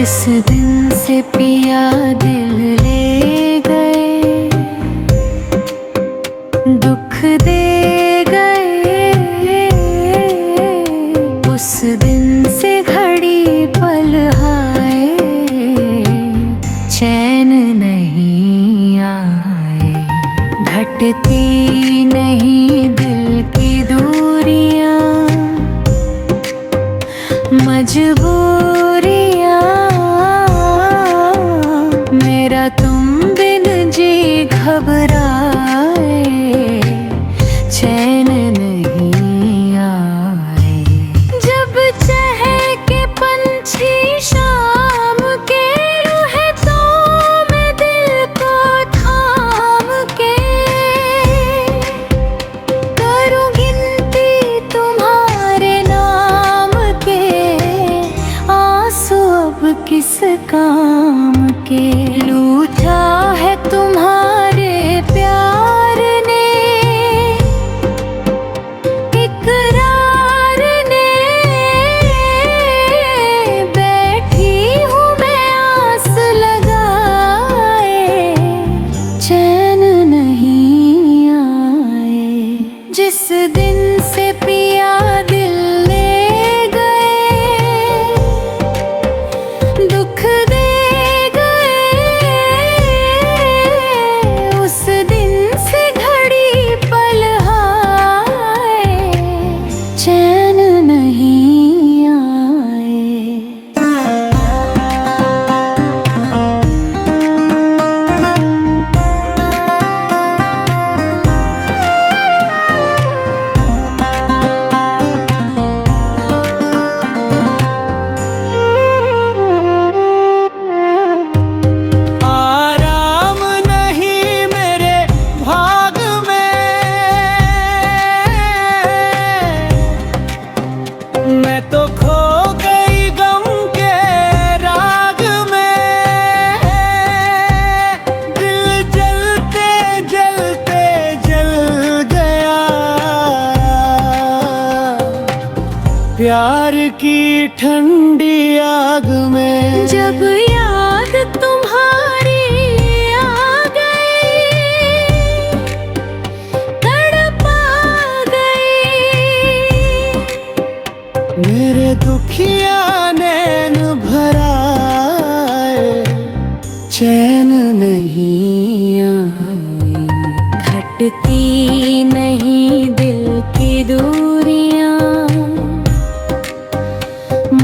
जिस दिन से पिया दिल ले गए, दुख दे गए, उस दिन से घड़ी पल आए, चैन नहीं आए। घटती नहीं दिल की दूरियां, मजबूरियां, मेरा तुम बिन जी घबराए, चैन नहीं आए। जब चहके पंछी शाम के रूहे तो मैं दिल को थाम के करूं गिनती तुम्हारे नाम के, आंसू अब किस काम के। लूटा है तुम्हारे प्यार ने, इकरार ने, बैठी हूँ मैं आस लगाए, चैन नहीं आए। जिस दिन से पिया दिल ले गए, दुख दे गए, उस दिन से घड़ी पल आए, चैन नहीं आए। आराम नहीं मेरे भाग में, मैं तो खो गई गम के राग में। दिल जलते जलते जल गया, प्यार की ठंडी आग में। जब याद तुम्हारी आ गई, तड़पा गई, मेरे दुखिया नैन भराए, चैन नहीं आई। घटती नहीं दिल की दूरियां,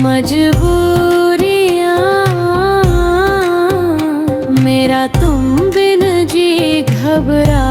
मजबूरियां, मेरा तुम बिन जी घबरा